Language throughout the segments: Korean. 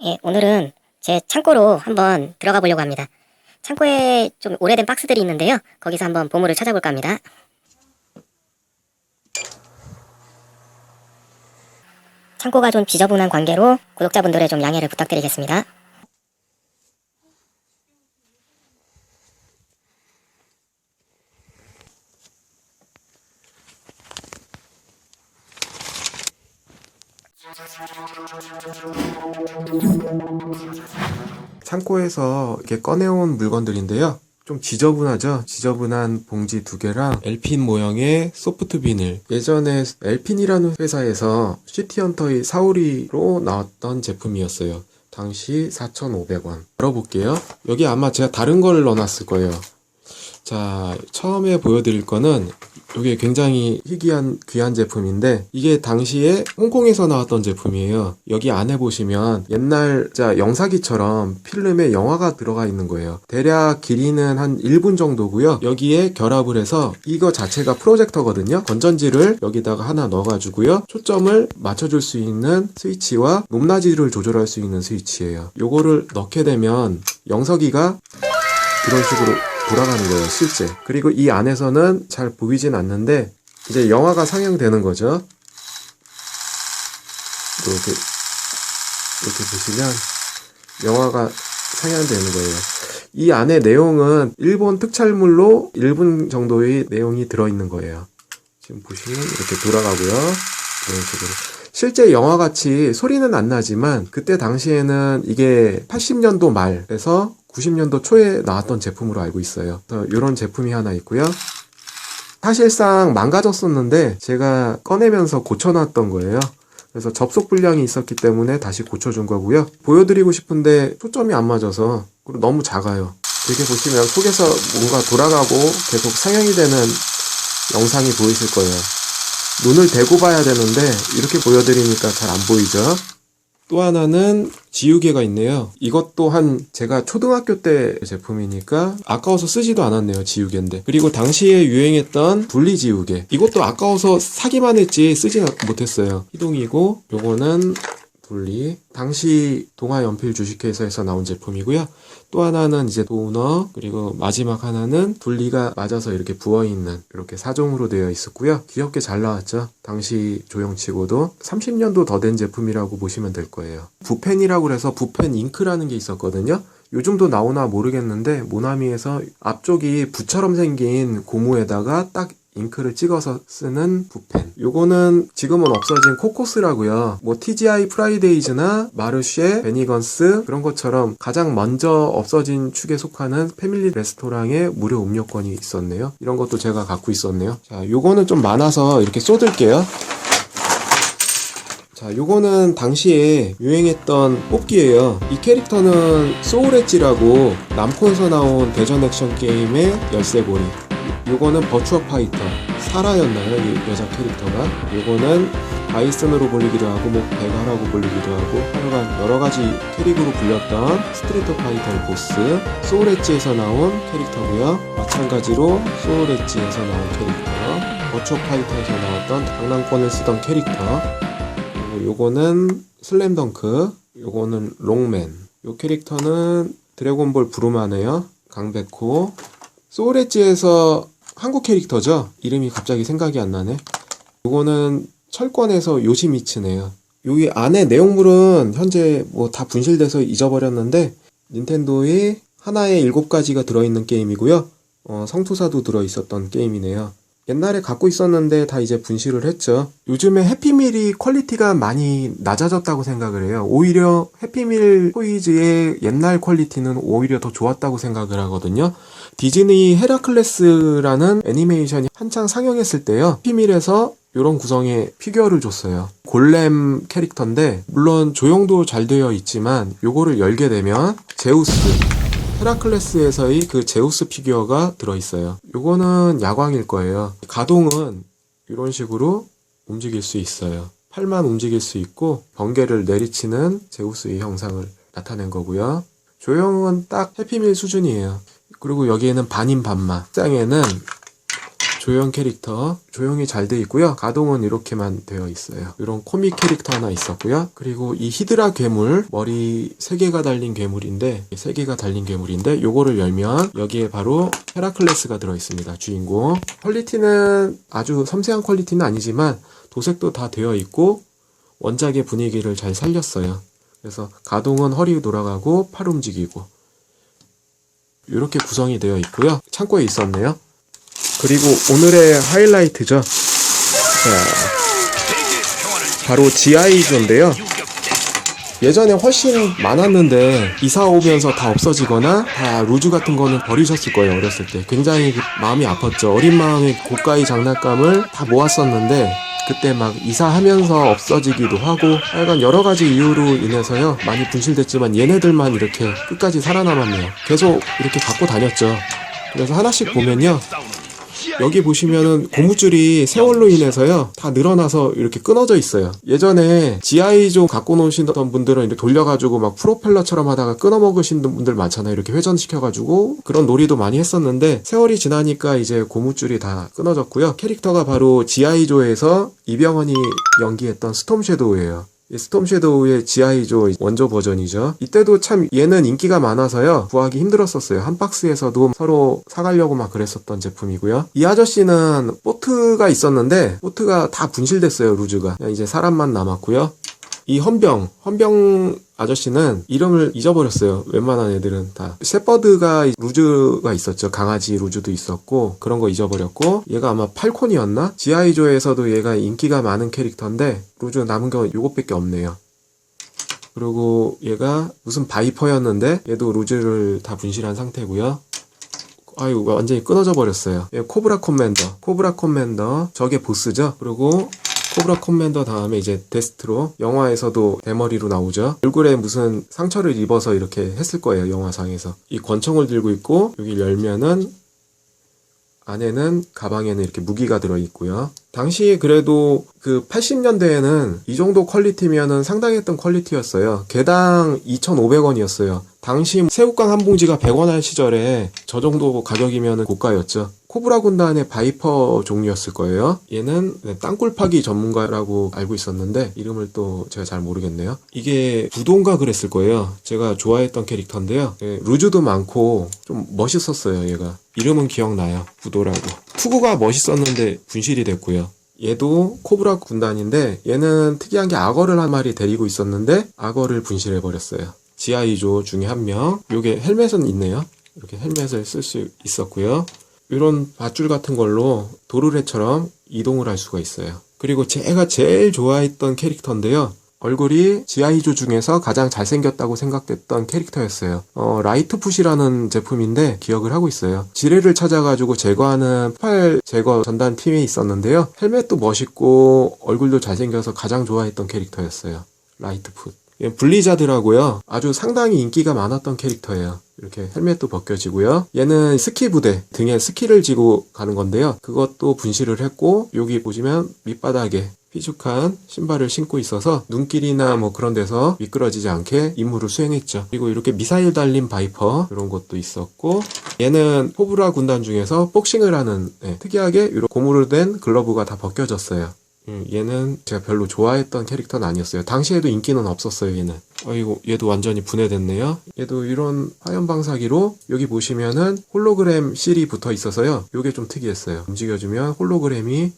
예, 오늘은 제 창고로 한번 들어가 보려고 합니다. 창고에 좀 오래된 박스들이 있는데요. 거기서 한번 보물을 찾아볼까 합니다. 창고가 좀 지저분한 관계로 구독자분들의 좀 양해를 부탁드리겠습니다. 창고에서 이렇게 꺼내온 물건들인데요. 좀 지저분하죠? 지저분한 봉지 2개랑 엘핀 모형의 소프트 비닐. 예전에 엘핀이라는 회사에서 시티헌터의 사오리로 나왔던 제품이었어요. 당시 4,500원. 열어볼게요. 여기 아마 제가 다른 걸 넣어놨을 거예요. 자, 처음에 보여드릴 거는 이게 굉장히 희귀한 귀한 제품인데, 이게 당시에 홍콩에서 나왔던 제품이에요. 여기 안에 보시면 옛날 영사기처럼 필름에 영화가 들어가 있는 거예요. 대략 길이는 한 1분 정도고요. 여기에 결합을 해서 이거 자체가 프로젝터거든요. 건전지를 여기다가 하나 넣어가지고요, 초점을 맞춰줄 수 있는 스위치와 높낮이를 조절할 수 있는 스위치예요. 요거를 넣게 되면 영서기가 이런 식으로 돌아가는 거예요, 실제. 그리고 이 안에서는 잘 보이진 않는데 이제 영화가 상영되는 거죠. 이렇게 보시면 영화가 상영되는 거예요. 이 안에 내용은 일본 특촬물로 1분 정도의 내용이 들어있는 거예요. 지금 보시면 이렇게 돌아가고요. 이런 식으로. 실제 영화같이 소리는 안 나지만 그때 당시에는 이게 80년도 말에서 90년도 초에 나왔던 제품으로 알고 있어요. 이런 제품이 하나 있고요. 사실상 망가졌었는데 제가 꺼내면서 고쳐놨던 거예요. 그래서 접속 불량이 있었기 때문에 다시 고쳐준 거고요. 보여드리고 싶은데 초점이 안 맞아서, 그리고 너무 작아요. 이렇게 보시면 속에서 뭔가 돌아가고 계속 상영이 되는 영상이 보이실 거예요. 눈을 대고 봐야 되는데 이렇게 보여드리니까 잘 안 보이죠? 또 하나는 지우개가 있네요. 이것 또한 제가 초등학교 때 제품이니까 아까워서 쓰지도 않았네요. 지우개인데. 그리고 당시에 유행했던 분리 지우개. 이것도 아까워서 사기만 했지 쓰지 못했어요. 희동이고, 요거는 분리. 당시 동아연필 주식회사에서 나온 제품이고요. 또 하나는 이제 도너, 그리고 마지막 하나는 분리가 맞아서 이렇게 부어있는, 이렇게 4종으로 되어 있었고요. 귀엽게 잘 나왔죠. 당시 조형치고도 30년도 더 된 제품이라고 보시면 될 거예요. 붓펜이라고 해서 붓펜 잉크라는 게 있었거든요. 요즘도 나오나 모르겠는데 모나미에서 앞쪽이 붓처럼 생긴 고무에다가 딱 잉크를 찍어서 쓰는 붓펜. 요거는 지금은 없어진 코코스라고요. 뭐 TGI 프라이데이즈나 마르쉐, 베니건스 그런 것처럼 가장 먼저 없어진 축에 속하는 패밀리 레스토랑에 무료 음료권이 있었네요. 이런 것도 제가 갖고 있었네요. 자, 요거는 좀 많아서 이렇게 쏟을게요. 자, 요거는 당시에 유행했던 뽑기예요. 이 캐릭터는 소울 엣지라고 남코에서 나온 대전 액션 게임의 열쇠고리. 요거는 버추어 파이터, 사라였나요? 이 여자 캐릭터가. 요거는 바이슨으로 불리기도 하고 뭐 베가라고 불리기도 하고 하여간 여러가지 캐릭으로 불렸던 스트리트 파이터의 보스. 소울 엣지에서 나온 캐릭터고요. 마찬가지로 소울 엣지에서 나온 캐릭터, 버추어 파이터에서 나왔던 장난권을 쓰던 캐릭터. 그리고 요거는 슬램덩크, 요거는 롱맨. 요 캐릭터는 드래곤볼 부루마네요. 강백호. 소울 엣지에서 한국 캐릭터죠? 이름이 갑자기 생각이 안 나네. 요거는 철권에서 요시미츠네요. 여기 안에 내용물은 현재 뭐 다 분실돼서 잊어버렸는데 닌텐도에 하나에 7가지가 들어있는 게임이고요. 성투사도 들어있었던 게임이네요. 옛날에 갖고 있었는데 다 이제 분실을 했죠. 요즘에 해피밀이 퀄리티가 많이 낮아졌다고 생각을 해요. 오히려 해피밀 토이즈의 옛날 퀄리티는 오히려 더 좋았다고 생각을 하거든요. 디즈니 헤라클레스라는 애니메이션이 한창 상영했을 때요, 해피밀에서 이런 구성의 피규어를 줬어요. 골렘 캐릭터인데 물론 조형도 잘 되어 있지만 요거를 열게 되면 제우스, 헤라클레스에서의 그 제우스 피규어가 들어있어요. 요거는 야광일 거예요. 가동은 이런 식으로 움직일 수 있어요. 팔만 움직일 수 있고 번개를 내리치는 제우스의 형상을 나타낸 거고요. 조형은 딱 해피밀 수준이에요. 그리고 여기에는 반인 반마. 장에는 조형 캐릭터, 조형이 잘 돼 있고요. 가동은 이렇게만 되어 있어요. 이런 코믹 캐릭터 하나 있었고요. 그리고 이 히드라 괴물, 머리 3개가 달린 괴물인데, 3개가 달린 괴물인데, 요거를 열면 여기에 바로 헤라클레스가 들어 있습니다. 주인공. 퀄리티는 아주 섬세한 퀄리티는 아니지만 도색도 다 되어 있고 원작의 분위기를 잘 살렸어요. 그래서 가동은 허리 돌아가고 팔 움직이고 이렇게 구성이 되어 있고요. 창고에 있었네요. 그리고 오늘의 하이라이트죠. 자, 바로 G.I.조인데요. 예전에 훨씬 많았는데 이사 오면서 다 없어지거나 다 루즈 같은 거는 버리셨을 거예요. 어렸을 때 굉장히 마음이 아팠죠. 어린 마음에 고가의 장난감을 다 모았었는데 그때 막 이사하면서 없어지기도 하고 하여간 여러 가지 이유로 인해서요 많이 분실됐지만 얘네들만 이렇게 끝까지 살아남았네요. 계속 이렇게 갖고 다녔죠. 그래서 하나씩 보면요, 여기 보시면은 고무줄이 세월로 인해서요 다 늘어나서 이렇게 끊어져 있어요. 예전에 G.I.조 갖고 노시던 분들은 이렇게 돌려가지고 막 프로펠러처럼 하다가 끊어 먹으신 분들 많잖아요. 이렇게 회전시켜가지고 그런 놀이도 많이 했었는데 세월이 지나니까 이제 고무줄이 다 끊어졌고요. 캐릭터가 바로 G.I.조에서 이병헌이 연기했던 스톰 섀도우예요. 이 스톰 섀도우의 G.I.조 원조 버전이죠. 이때도 참 얘는 인기가 많아서요 구하기 힘들었었어요. 한 박스에서도 서로 사가려고 막 그랬었던 제품이고요. 이 아저씨는 보트가 있었는데 보트가 다 분실됐어요. 루즈가. 그냥 이제 사람만 남았고요. 이 헌병 아저씨는 이름을 잊어버렸어요. 웬만한 애들은 다. 셰퍼드가 루즈가 있었죠. 강아지 루즈도 있었고 그런 거 잊어버렸고, 얘가 아마 팔콘이었나? G.I.조에서도 얘가 인기가 많은 캐릭터인데 루즈 남은 거 요것밖에 없네요. 그리고 얘가 무슨 바이퍼였는데 얘도 루즈를 다 분실한 상태고요. 아유, 완전히 끊어져 버렸어요. 얘 코브라 커맨더 저게 보스죠. 그리고 코브라 커맨더 다음에 이제 데스트로, 영화에서도 대머리로 나오죠. 얼굴에 무슨 상처를 입어서 이렇게 했을 거예요. 영화상에서. 이 권총을 들고 있고 여기 열면은 안에는 가방에는 이렇게 무기가 들어있고요. 당시 그래도 그 80년대에는 이 정도 퀄리티면은 상당했던 퀄리티였어요. 개당 2,500원이었어요. 당시 새우깡 한 봉지가 100원 할 시절에 저 정도 가격이면은 고가였죠. 코브라 군단의 바이퍼 종류였을 거예요. 얘는 땅굴 파기 전문가라고 알고 있었는데 이름을 또 제가 잘 모르겠네요. 이게 부도인가 그랬을 거예요. 제가 좋아했던 캐릭터인데요. 루즈도 많고 좀 멋있었어요. 얘가. 이름은 기억나요. 부도라고. 투구가 멋있었는데 분실이 됐고요. 얘도 코브라 군단인데 얘는 특이한 게 악어를 한 마리 데리고 있었는데 악어를 분실해버렸어요. G.I.조 중에 한 명. 요게 헬멧은 있네요. 이렇게 헬멧을 쓸 수 있었고요. 이런 밧줄 같은 걸로 도르래처럼 이동을 할 수가 있어요. 그리고 제가 제일 좋아했던 캐릭터인데요. 얼굴이 G.I.조 중에서 가장 잘생겼다고 생각됐던 캐릭터였어요. 라이트풋이라는 제품인데 기억을 하고 있어요. 지뢰를 찾아가지고 제거하는 폭발 제거 전단 팀에 있었는데요. 헬멧도 멋있고 얼굴도 잘생겨서 가장 좋아했던 캐릭터였어요. 라이트풋. 블리자드라고요. 아주 상당히 인기가 많았던 캐릭터예요. 이렇게 헬멧도 벗겨지고요. 얘는 스키 부대, 등에 스키를 지고 가는 건데요. 그것도 분실을 했고 여기 보시면 밑바닥에 삐죽한 신발을 신고 있어서 눈길이나 뭐 그런 데서 미끄러지지 않게 임무를 수행했죠. 그리고 이렇게 미사일 달린 바이퍼 이런 것도 있었고, 얘는 코브라 군단 중에서 복싱을 하는 특이하게 이런 고무로 된 글러브가 다 벗겨졌어요. 얘는 제가 별로 좋아했던 캐릭터는 아니었어요. 당시에도 인기는 없었어요. 얘는. 아이고, 얘도 완전히 분해됐네요. 얘도 이런 화염 방사기로 여기 보시면은 홀로그램 실이 붙어 있어서요. 요게 좀 특이했어요. 움직여주면 홀로그램이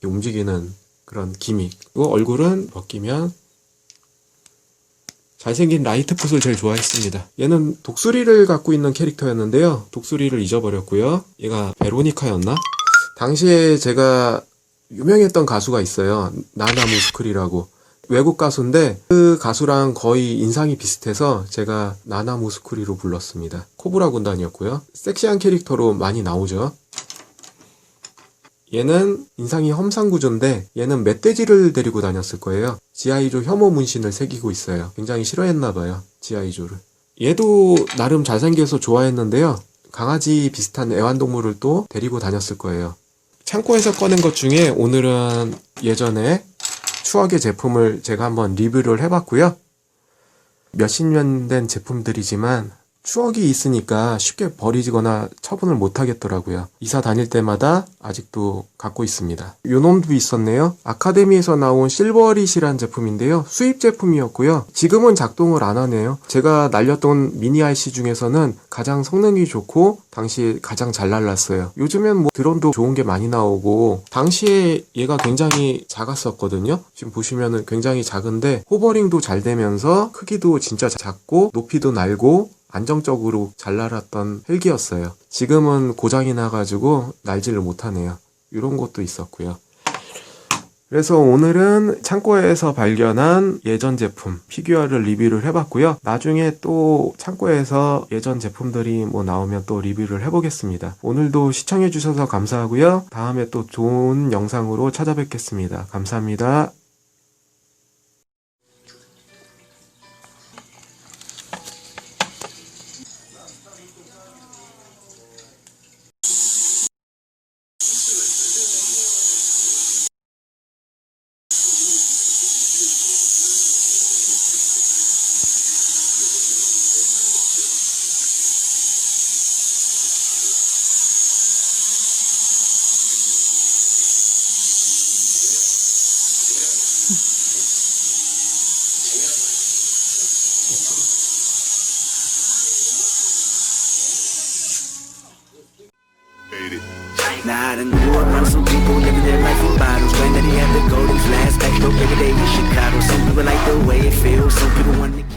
움직이는 그런 기믹. 그리고 얼굴은 벗기면 잘생긴 라이트풋을 제일 좋아했습니다. 얘는 독수리를 갖고 있는 캐릭터였는데요. 독수리를 잊어버렸고요. 얘가 베로니카였나? 당시에 제가 유명했던 가수가 있어요. 나나 무스쿨이라고. 외국 가수인데 그 가수랑 거의 인상이 비슷해서 제가 나나 무스쿨이로 불렀습니다. 코브라 군단이었고요. 섹시한 캐릭터로 많이 나오죠. 얘는 인상이 험상구조인데 얘는 멧돼지를 데리고 다녔을 거예요. G.I.조 혐오 문신을 새기고 있어요. 굉장히 싫어했나봐요. G.I.조를. 얘도 나름 잘생겨서 좋아했는데요. 강아지 비슷한 애완동물을 또 데리고 다녔을 거예요. 창고에서 꺼낸 것 중에 오늘은 예전에 추억의 제품을 제가 한번 리뷰를 해봤고요. 몇십 년 된 제품들이지만 추억이 있으니까 쉽게 버리거나 처분을 못 하겠더라고요. 이사 다닐 때마다 아직도 갖고 있습니다. 요 놈도 있었네요. 아카데미에서 나온 실버릿이란 제품인데요. 수입 제품이었고요. 지금은 작동을 안 하네요. 제가 날렸던 미니 IC 중에서는 가장 성능이 좋고 당시 가장 잘 날랐어요. 요즘엔 뭐 드론도 좋은 게 많이 나오고 당시에 얘가 굉장히 작았었거든요. 지금 보시면은 굉장히 작은데 호버링도 잘 되면서 크기도 진짜 작고 높이도 날고 안정적으로 잘 날았던 헬기였어요. 지금은 고장이 나가지고 날지를 못하네요. 이런 것도 있었고요. 그래서 오늘은 창고에서 발견한 예전 제품 피규어를 리뷰를 해봤고요. 나중에 또 창고에서 예전 제품들이 뭐 나오면 또 리뷰를 해보겠습니다. 오늘도 시청해주셔서 감사하고요. 다음에 또 좋은 영상으로 찾아뵙겠습니다. 감사합니다. Nah, I done grew around some people living their life in bottles. Granddaddy had the golden flask, back door every day in Chicago. Some people like the way it feels, some people want to